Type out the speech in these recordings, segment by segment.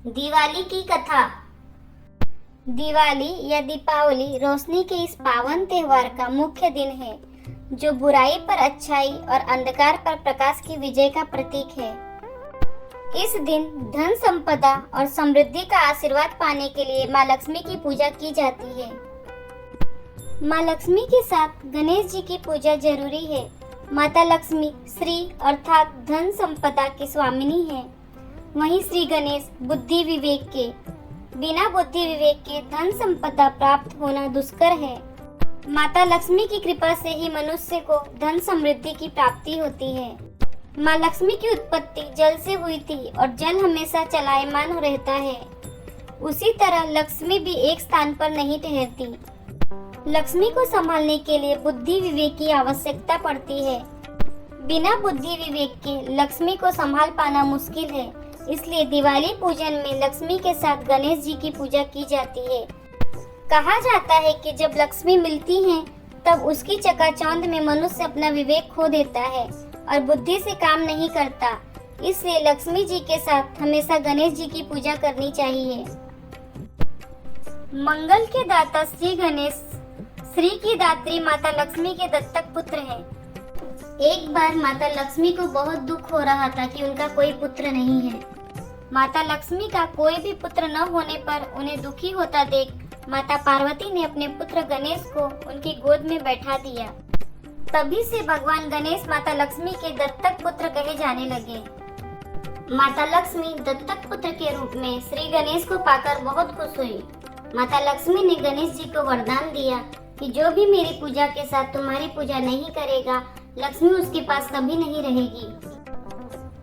दिवाली की कथा। दिवाली या दीपावली रोशनी के इस पावन त्योहार का मुख्य दिन है, जो बुराई पर अच्छाई और अंधकार पर प्रकाश की विजय का प्रतीक है। इस दिन धन संपदा और समृद्धि का आशीर्वाद पाने के लिए माँ लक्ष्मी की पूजा की जाती है। माँ लक्ष्मी के साथ गणेश जी की पूजा जरूरी है। माता लक्ष्मी श्री अर्थात धन संपदा की स्वामिनी है। वहीं श्री गणेश बुद्धि विवेक के। बिना बुद्धि विवेक के धन संपदा प्राप्त होना दुष्कर है। माता लक्ष्मी की कृपा से ही मनुष्य को धन समृद्धि की प्राप्ति होती है। माँ लक्ष्मी की उत्पत्ति जल से हुई थी और जल हमेशा चलायमान रहता है। उसी तरह लक्ष्मी भी एक स्थान पर नहीं ठहरती। लक्ष्मी को संभालने के लिए बुद्धि विवेक की आवश्यकता पड़ती है। बिना बुद्धि विवेक के लक्ष्मी को संभाल पाना मुश्किल है। इसलिए दिवाली पूजन में लक्ष्मी के साथ गणेश जी की पूजा की जाती है। कहा जाता है कि जब लक्ष्मी मिलती हैं, तब उसकी चकाचौंध में मनुष्य अपना विवेक खो देता है और बुद्धि से काम नहीं करता। इसलिए लक्ष्मी जी के साथ हमेशा गणेश जी की पूजा करनी चाहिए। मंगल के दाता श्री गणेश श्री की दात्री माता लक्ष्मी के दत्तक पुत्र हैं। एक बार माता लक्ष्मी को बहुत दुख हो रहा था कि उनका कोई पुत्र नहीं है। माता लक्ष्मी का कोई भी पुत्र न होने पर उन्हें दुखी होता देख माता पार्वती ने अपने पुत्र गणेश को उनकी गोद में बैठा दिया। तभी से भगवान गणेश माता लक्ष्मी के दत्तक पुत्र कहे जाने लगे। माता लक्ष्मी दत्तक पुत्र के रूप में श्री गणेश को पाकर बहुत खुश हुई। माता लक्ष्मी ने गणेश जी को वरदान दिया कि जो भी मेरी पूजा के साथ तुम्हारी पूजा नहीं करेगा, लक्ष्मी उसके पास कभी नहीं रहेगी।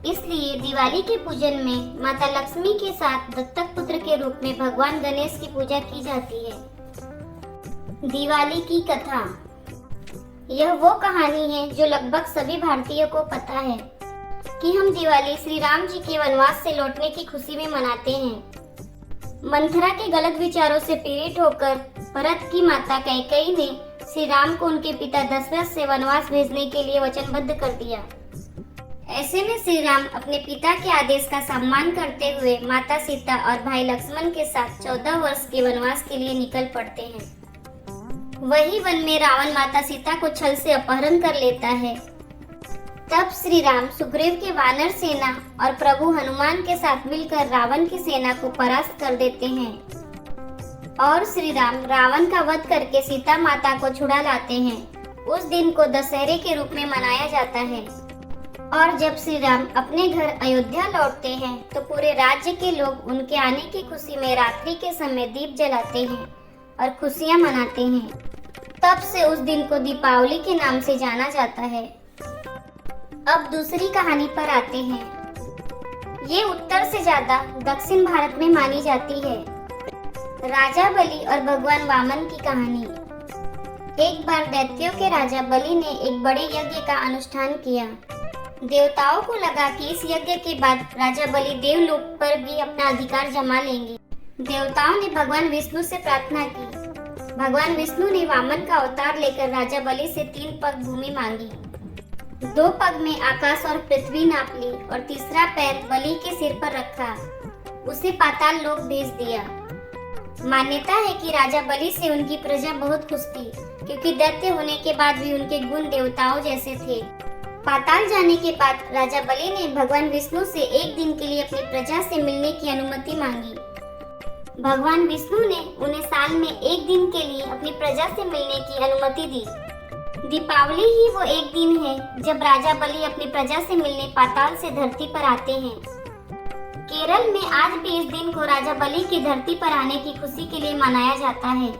इसलिए दिवाली के पूजन में माता लक्ष्मी के साथ दत्तक पुत्र के रूप में भगवान गणेश की पूजा की जाती है। दिवाली की कथा। यह वो कहानी है जो लगभग सभी भारतीयों को पता है कि हम दिवाली श्री राम जी के वनवास से लौटने की खुशी में मनाते हैं। मंथरा के गलत विचारों से पीड़ित होकर भरत की माता कैकेयी ने श्री राम को उनके पिता दशरथ से वनवास भेजने के लिए वचनबद्ध कर दिया। ऐसे में श्री राम अपने पिता के आदेश का सम्मान करते हुए माता सीता और भाई लक्ष्मण के साथ 14 वर्ष के वनवास के लिए निकल पड़ते हैं। वही वन में रावण माता सीता को छल से अपहरण कर लेता है। तब श्री राम सुग्रीव के वानर सेना और प्रभु हनुमान के साथ मिलकर रावण की सेना को परास्त कर देते हैं और श्री राम रावण का वध करके सीता माता को छुड़ा लाते हैं। उस दिन को दशहरे के रूप में मनाया जाता है। और जब श्री राम अपने घर अयोध्या लौटते हैं, तो पूरे राज्य के लोग उनके आने की खुशी में रात्रि के समय दीप जलाते हैं और खुशियां मनाते हैं। तब से उस दिन को दीपावली के नाम से जाना जाता है। अब दूसरी कहानी पर आते हैं। ये उत्तर से ज्यादा दक्षिण भारत में मानी जाती है। राजा बलि और भगवान वामन की कहानी। एक बार दैत्यों के राजा बलि ने एक बड़े यज्ञ का अनुष्ठान किया। देवताओं को लगा कि इस यज्ञ के बाद राजा बलि देवलोक पर भी अपना अधिकार जमा लेंगे। देवताओं ने भगवान विष्णु से प्रार्थना की। भगवान विष्णु ने वामन का अवतार लेकर राजा बलि से 3 पग भूमि मांगी। 2 पग में आकाश और पृथ्वी नाप ली और तीसरा पैर बलि के सिर पर रखा। उसे पाताल लोक भेज दिया। मान्यता है कि राजा बलि से उनकी प्रजा बहुत खुश थी, क्योंकि दैत्य होने के बाद भी उनके गुण देवताओं जैसे थे। पाताल जाने के बाद राजा बलि ने भगवान विष्णु से एक दिन के लिए अपनी प्रजा से मिलने की अनुमति मांगी। भगवान विष्णु ने उन्हें साल में एक दिन के लिए अपनी प्रजा से मिलने की अनुमति दी। दीपावली ही वो एक दिन है जब राजा बलि अपनी प्रजा से मिलने पाताल से धरती पर आते हैं। केरल में आज भी इस दिन को राजा बलि की धरती पर आने की खुशी के लिए मनाया जाता है।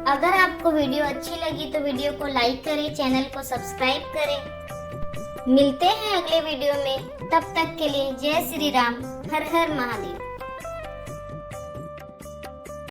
अगर आपको वीडियो अच्छी लगी तो वीडियो को लाइक करें, चैनल को सब्सक्राइब करें। मिलते हैं अगले वीडियो में। तब तक के लिए जय श्री राम, हर हर महादेव।